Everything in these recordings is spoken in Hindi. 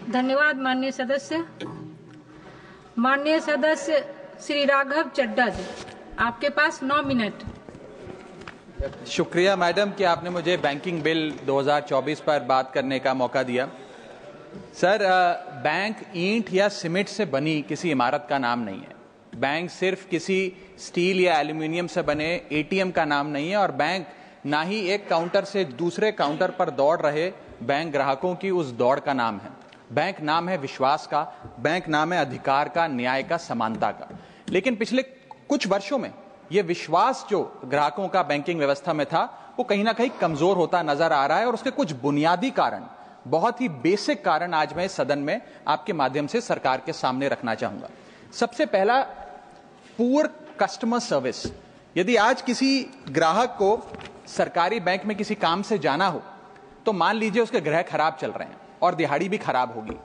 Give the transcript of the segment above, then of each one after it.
धन्यवाद माननीय सदस्य। माननीय सदस्य श्री राघव चड्ढा जी, आपके पास 9 मिनट। शुक्रिया मैडम कि आपने मुझे बैंकिंग बिल 2024 पर बात करने का मौका दिया। सर, बैंक ईंट या सीमेंट से बनी किसी इमारत का नाम नहीं है। बैंक सिर्फ किसी स्टील या एल्यूमिनियम से बने एटीएम का नाम नहीं है, और बैंक ना ही एक काउंटर से दूसरे काउंटर पर दौड़ रहे बैंक ग्राहकों की उस दौड़ का नाम है। बैंक नाम है विश्वास का, बैंक नाम है अधिकार का, न्याय का, समानता का। लेकिन पिछले कुछ वर्षों में यह विश्वास जो ग्राहकों का बैंकिंग व्यवस्था में था, वो कहीं ना कहीं कमजोर होता नजर आ रहा है, और उसके कुछ बुनियादी कारण, बहुत ही बेसिक कारण आज मैं सदन में आपके माध्यम से सरकार के सामने रखना चाहूंगा। सबसे पहला, पुअर कस्टमर सर्विस। यदि आज किसी ग्राहक को सरकारी बैंक में किसी काम से जाना हो, तो मान लीजिए उसके ग्रह खराब चल रहे हैं और दिहाड़ी भी खराब होगी।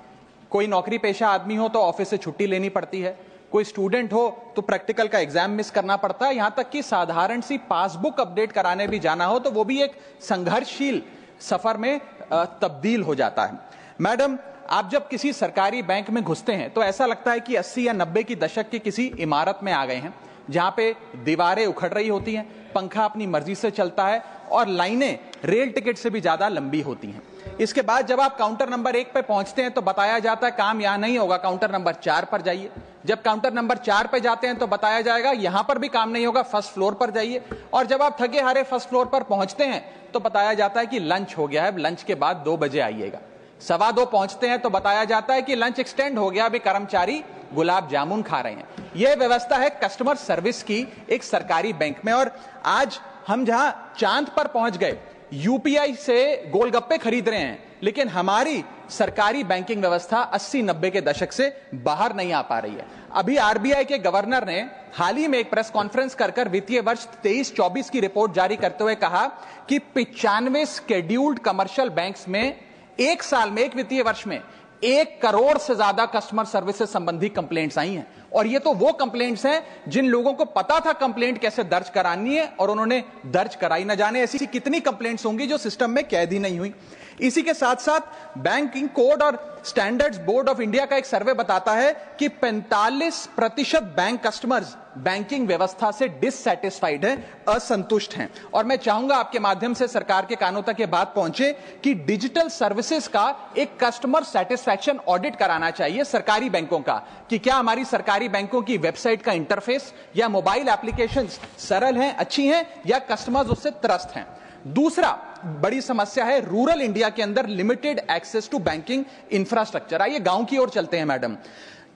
कोई नौकरी पेशा आदमी हो तो ऑफिस से छुट्टी लेनी पड़ती है, कोई स्टूडेंट हो तो प्रैक्टिकल का एग्जाम मिस करना पड़ता है, यहां तक कि साधारण सी पासबुक अपडेट कराने भी जाना हो तो वो भी एक संघर्षशील सफर में तब्दील हो जाता है। मैडम, आप जब किसी सरकारी बैंक में घुसते हैं तो ऐसा लगता है कि 80 या 90 की दशक की किसी इमारत में आ गए हैं, जहां पे दीवारें उखड़ रही होती हैं, पंखा अपनी मर्जी से चलता है और लाइनें रेल टिकट से भी ज्यादा लंबी होती हैं। इसके बाद जब आप काउंटर नंबर 1 पे पहुंचते हैं तो बताया जाता है काम यहां नहीं होगा, काउंटर नंबर 4 पर जाइए। जब काउंटर नंबर 4 पे जाते हैं तो बताया जाएगा यहां पर भी काम नहीं होगा, फर्स्ट फ्लोर पर जाइए। और जब आप थके हारे फर्स्ट फ्लोर पर पहुंचते हैं तो बताया जाता है कि लंच हो गया है, लंच के बाद 2 बजे आइएगा। 2:15 पहुंचते हैं तो बताया जाता है कि लंच एक्सटेंड हो गया, अभी कर्मचारी गुलाब जामुन खा रहे हैं। यह व्यवस्था है कस्टमर सर्विस की एक सरकारी बैंक में। और आज हम जहां चांद पर पहुंच गए, यूपीआई से गोलगप्पे खरीद रहे हैं, लेकिन हमारी सरकारी बैंकिंग व्यवस्था 80-90 के दशक से बाहर नहीं आ पा रही है। अभी आरबीआई के गवर्नर ने हाल ही में एक प्रेस कॉन्फ्रेंस कर वित्तीय वर्ष 23-24 की रिपोर्ट जारी करते हुए कहा कि 95 शेड्यूल्ड कमर्शियल बैंक्स में एक साल में, एक वित्तीय वर्ष में 1 करोड़ से ज्यादा कस्टमर सर्विस से संबंधी कंप्लेंट्स आई हैं। और ये तो वो कंप्लेंट्स हैं जिन लोगों को पता था कंप्लेंट कैसे दर्ज करानी है और उन्होंने दर्ज कराई। न जाने ऐसी कितनी कंप्लेंट्स होंगी जो सिस्टम में कैद ही नहीं हुई। इसी के साथ साथ बैंकिंग कोड और स्टैंडर्ड्स बोर्ड ऑफ इंडिया का एक सर्वे बताता है कि 45% बैंक कस्टमर्स बैंकिंग व्यवस्था से डिससैटिस्फाइड हैं, असंतुष्ट हैं। और मैं चाहूंगा आपके माध्यम से सरकार के कानों तक ये बात पहुंचे कि डिजिटल सर्विसेज का एक कस्टमर सेटिस्फैक्शन ऑडिट कराना चाहिए सरकारी बैंकों का, कि क्या हमारी सरकारी बैंकों की वेबसाइट का इंटरफेस या मोबाइल एप्लीकेशंस सरल हैं, अच्छी हैं, या कस्टमर्स उससे त्रस्त हैं। दूसरा बड़ी समस्या है रूरल इंडिया के अंदर limited access to banking infrastructure. आइए गांव की ओर चलते हैं मैडम।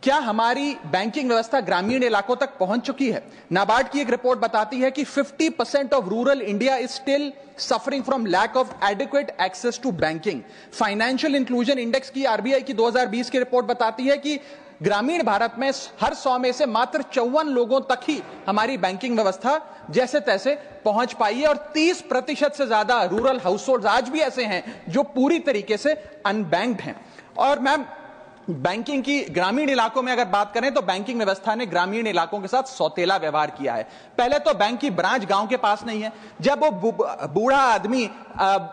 क्या हमारी बैंकिंग व्यवस्था ग्रामीण इलाकों तक पहुंच चुकी है? नाबार्ड की एक रिपोर्ट बताती है कि 50% of rural India is still suffering from lack of adequate access to banking. Financial inclusion index की आरबीआई की 2020 की रिपोर्ट बताती है कि ग्रामीण भारत में हर 100 में से मात्र 54 लोगों तक ही हमारी बैंकिंग व्यवस्था जैसे तैसे पहुंच पाई है, और 30% से ज्यादा रूरल हाउसहोल्ड आज भी ऐसे हैं जो पूरी तरीके से अनबैंक्ड हैं। और मैम, बैंकिंग की ग्रामीण इलाकों में अगर बात करें तो बैंकिंग व्यवस्था ने ग्रामीण इलाकों के साथ सौतेला व्यवहार किया है। पहले तो बैंक की ब्रांच गांव के पास नहीं है। जब वो बूढ़ा आदमी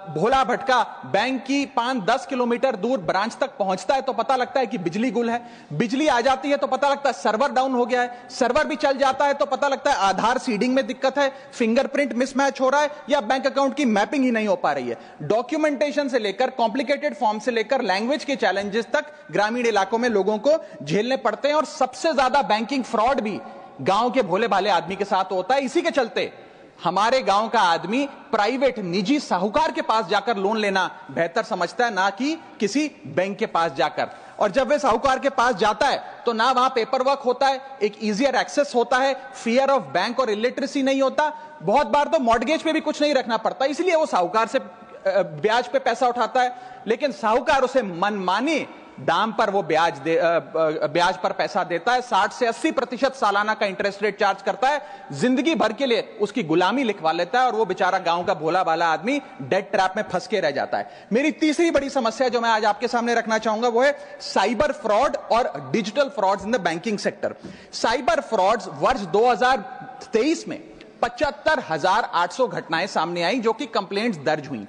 भोला भटका बैंक की 5-10 किलोमीटर दूर ब्रांच तक पहुंचता है तो पता लगता है कि बिजली गुल है। बिजली आ जाती है तो पता लगता है सर्वर डाउन हो गया है। सर्वर भी चल जाता है तो पता लगता है आधार सीडिंग में दिक्कत है, फिंगरप्रिंट मिसमैच हो रहा है, या बैंक अकाउंट की मैपिंग ही नहीं हो पा रही है। डॉक्यूमेंटेशन से लेकर कॉम्प्लिकेटेड फॉर्म से लेकर लैंग्वेज के चैलेंजेस तक ग्रामीण इलाकों में लोगों को झेलने पड़ते हैं। और सबसे ज्यादा बैंकिंग फ्रॉड भी गांव के भोले भाले आदमी के साथ होता है। इसी के चलते हमारे गांव का आदमी प्राइवेट निजी साहूकार के पास जाकर लोन लेना बेहतर समझता है, ना कि किसी बैंक के पास जाकर। और जब वे साहूकार के पास जाता है तो ना वहां पेपर वर्क होता है, एक इजियर एक्सेस होता है, फियर ऑफ बैंक और इलिटरेसी नहीं होता। बहुत बार तो मॉर्गेज पे भी कुछ नहीं रखना पड़ता, इसलिए वो साहूकार से ब्याज पे पैसा उठाता है, लेकिन साहूकार उसे मनमानी दाम पर वो ब्याज पर पैसा देता है। 60 से 80% सालाना का इंटरेस्ट रेट चार्ज करता है, जिंदगी भर के लिए उसकी गुलामी लिखवा लेता है, और वो बेचारा गांव का भोला भाला आदमी डेट ट्रैप में फंस के रह जाता है। मेरी तीसरी बड़ी समस्या जो मैं आज आपके सामने रखना चाहूंगा वो है साइबर फ्रॉड और digital frauds in the banking sector. Cyber frauds वर्ष 2023 में 75,800 घटनाएं सामने आई जो कि कंप्लेंट्स दर्ज हुई।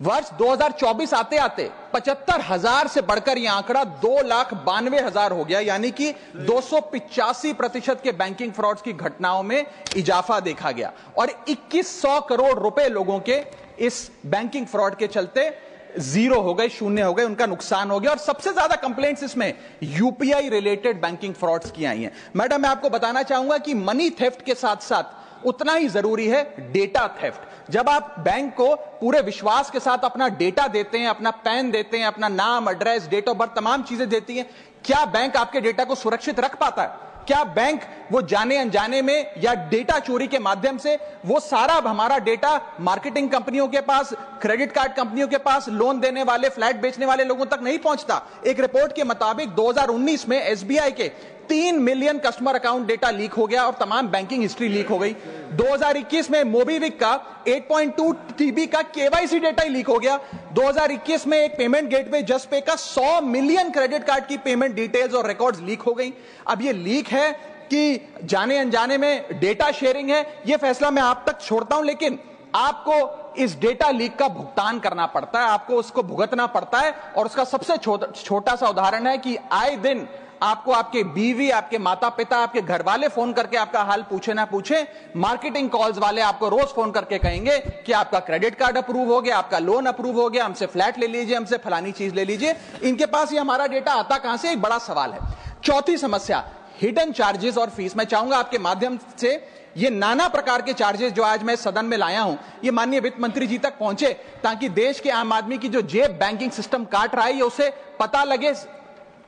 वर्ष 2024 आते आते 75,000 से बढ़कर यह आंकड़ा 2,92,000 हो गया, यानी कि 285% के बैंकिंग फ्रॉड्स की घटनाओं में इजाफा देखा गया और 2100 करोड़ रुपए लोगों के इस बैंकिंग फ्रॉड के चलते जीरो हो गए, शून्य हो गए, उनका नुकसान हो गया। और सबसे ज्यादा कंप्लेंट्स इसमें यूपीआई रिलेटेड बैंकिंग फ्रॉड्स की आई हैं। मैडम, मैं आपको बताना चाहूंगा कि मनी थेफ्ट के साथ साथ उतना ही जरूरी है डेटा थेफ्ट। जब आप बैंक को पूरे विश्वास के साथ अपना डेटा देते हैं, अपना पैन देते हैं, अपना नाम, एड्रेस, डेट ऑफ बर्थ, तमाम चीजें देती हैं, क्या बैंक आपके डेटा को सुरक्षित रख पाता है? क्या बैंक वो जाने अनजाने में या डेटा चोरी के माध्यम से वो सारा हमारा डेटा मार्केटिंग कंपनियों के पास, क्रेडिट कार्ड कंपनियों के पास, लोन देने वाले, फ्लैट बेचने वाले लोगों तक नहीं पहुंचता? एक रिपोर्ट के मुताबिक 2019 में एसबीआई के 3 million customer account data leak हो गया और तमाम बैंकिंग हिस्ट्री लीक हो गई। 2021 में मोबीविक का 8.2 TB का केवाईसी डेटा ही लीक हो गया। 2021 में एक पेमेंट गेटवे जस्टपे का 100 मिलियन क्रेडिट कार्ड की पेमेंट डिटेल्स और रिकॉर्ड्स लीक हो गई। अब ये लीक है कि जाने अनजाने में डेटा शेयरिंग है, यह फैसला मैं आप तक छोड़ता हूं, लेकिन आपको इस डेटा लीक का भुगतान करना पड़ता है, आपको उसको भुगतना पड़ता है। और उसका सबसे छोटा सा उदाहरण है कि आए दिन आपको आपके बीवी, आपके माता पिता, आपके घर वाले फोन करके आपका हाल पूछे ना पूछे, मार्केटिंग कॉल्स वाले आपको रोज फोन करके कहेंगे कि आपका क्रेडिट कार्ड अप्रूव हो गया, आपका लोन अप्रूव हो गया, हमसे फ्लैट ले लीजिए, हमसे फलानी चीज ले लीजिए। इनके पास ये हमारा डेटा आता कहां से, एक बड़ा सवाल है। चौथी समस्या, हिडन चार्जेस और फीस। मैं चाहूंगा आपके माध्यम से ये नाना प्रकार के चार्जेस जो आज मैं सदन में लाया हूं, ये माननीय वित्त मंत्री जी तक पहुंचे, ताकि देश के आम आदमी की जो जेब बैंकिंग सिस्टम काट रहा है, ये उसे पता लगे,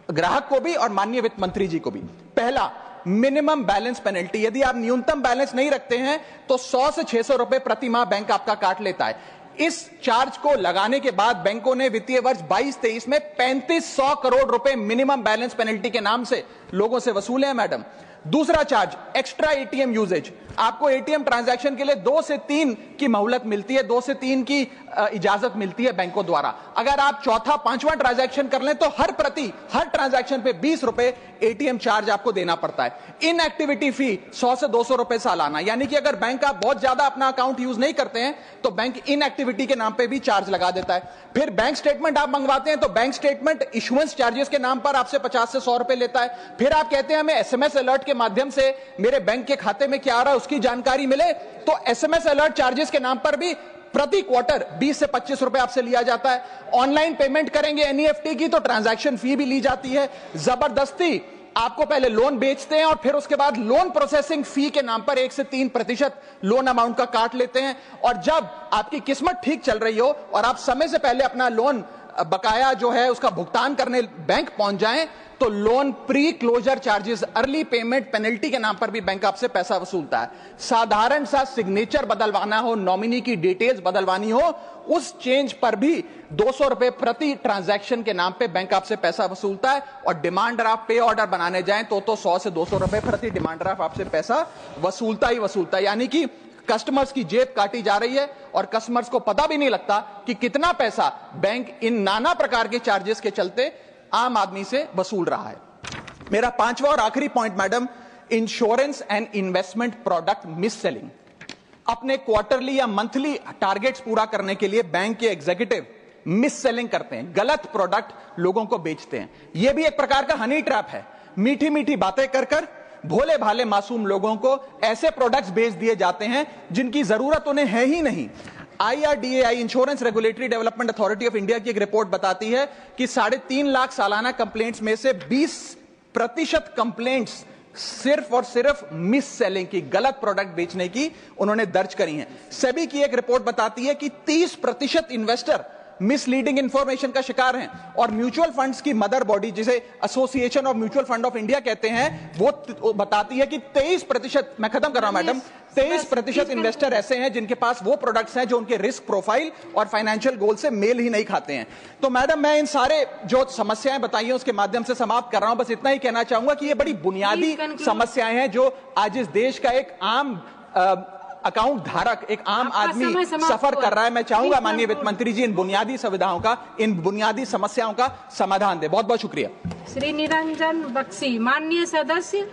ग्राहक को भी और माननीय वित्त मंत्री जी को भी। पहला, मिनिमम बैलेंस पेनल्टी। यदि आप न्यूनतम बैलेंस नहीं रखते हैं तो 100 से 600 रुपए प्रति माह बैंक आपका काट लेता है। इस चार्ज को लगाने के बाद बैंकों ने वित्तीय वर्ष 22-23 में 3500 करोड़ रुपए मिनिमम बैलेंस पेनल्टी के नाम से लोगों से वसूले हैं। मैडम, दूसरा चार्ज, एक्स्ट्रा एटीएम यूजेज। आपको एटीएम ट्रांजैक्शन के लिए 2 से 3 की मोहलत मिलती है, 2 से 3 की इजाजत मिलती है बैंकों द्वारा। अगर आप चौथा, पांचवा ट्रांजैक्शन कर लें तो हर ट्रांजैक्शन पे 20 रुपए एटीएम चार्ज आपको देना पड़ता है। इनएक्टिविटी फी 100 से 200 रुपए सालाना, यानी कि अगर बैंक आप बहुत ज्यादा अपना अकाउंट यूज नहीं करते हैं तो बैंक इनएक्टिविटी के नाम पे भी चार्ज लगा देता है। फिर बैंक स्टेटमेंट आप मंगवाते हैं तो बैंक स्टेटमेंट इशुएंस चार्जेस के नाम पर आपसे 50 से 100 रुपए लेता है। फिर आप कहते हैं हमें एसएमएस अलर्ट के माध्यम से मेरे बैंक के खाते में क्या आ रहा है उसकी जानकारी मिले, तो एसएमएस अलर्ट चार्जेस के नाम पर भी प्रति क्वार्टर 20 से 25 रुपए आपसे लिया जाता है। ऑनलाइन पेमेंट करेंगे एनईएफटी की तो ट्रांजैक्शन फी भी ली जाती है। जबरदस्ती आपको पहले लोन बेचते हैं और फिर उसके बाद लोन प्रोसेसिंग फी के नाम पर 1 से 3% लोन अमाउंट का काट लेते हैं। और जब आपकी किस्मत ठीक चल रही हो और आप समय से पहले अपना लोन बकाया जो है उसका भुगतान करने बैंक पहुंच जाएं तो loan pre closure charges, early payment penalty के नाम पर भी बैंक आपसे पैसा वसूलता है। साधारण सा सिग्नेचर बदलवाना हो, नॉमिनी की डिटेल्स बदलवानी हो, उस चेंज पर भी 200 रुपए प्रति ट्रांजैक्शन के नाम पे बैंक आपसे पैसा वसूलता है। और डिमांड ड्राफ्ट, पे ऑर्डर बनाने जाएं तो 100 से 200 रुपए प्रति डिमांड ड्राफ्ट आपसे पैसा वसूलता ही वसूलता है। यानी कि कस्टमर्स की जेब काटी जा रही है और कस्टमर्स को पता भी नहीं लगता कि कितना पैसा बैंक इन नाना प्रकार के चार्जेस के चलते आम आदमी से वसूल रहा है। मेरा पांचवा और आखिरी point madam, insurance and investment product miss selling. अपने क्वार्टरली या मंथली टारगेट्स पूरा करने के लिए बैंक के एग्जीक्यूटिव मिस सेलिंग करते हैं, गलत प्रोडक्ट लोगों को बेचते हैं। यह भी एक प्रकार का हनी ट्रैप है। मीठी मीठी बातें कर भोले भाले मासूम लोगों को ऐसे प्रोडक्ट्स बेच दिए जाते हैं जिनकी जरूरत उन्हें है ही नहीं। IRDAI, insurance regulatory development authority of India की एक रिपोर्ट बताती है कि 3.5 लाख सालाना कंप्लेंट्स में से 20% कंप्लेंट्स सिर्फ और सिर्फ मिस सेलिंग की, गलत प्रोडक्ट बेचने की उन्होंने दर्ज करी हैं। सेबी की एक रिपोर्ट बताती है कि 30% इन्वेस्टर मिसलीडिंग इंफॉर्मेशन का शिकार हैं। और म्यूचुअल फंड्स की मदर बॉडी, जिसे association of mutual fund of India कहते हैं, वो बताती है कि 23%, मैं खत्म कर रहा हूं मैडम, 23% इन्वेस्टर ऐसे हैं जिनके पास वो प्रोडक्ट्स हैं जो उनके रिस्क प्रोफाइल और फाइनेंशियल गोल से मेल ही नहीं खाते हैं। तो मैडम, मैं इन सारे जो समस्याएं बताई हैं उसके माध्यम से समाप्त कर रहा हूं। बस इतना ही कहना चाहूंगा कि ये बड़ी बुनियादी समस्याएं हैं जो आज इस देश का एक आम अकाउंट धारक, एक आम आदमी सफर कर रहा है। मैं चाहूंगा माननीय वित्त मंत्री जी इन बुनियादी सुविधाओं का, इन बुनियादी समस्याओं का समाधान दे। बहुत बहुत शुक्रिया। श्री निरंजन बख्शी, माननीय सदस्य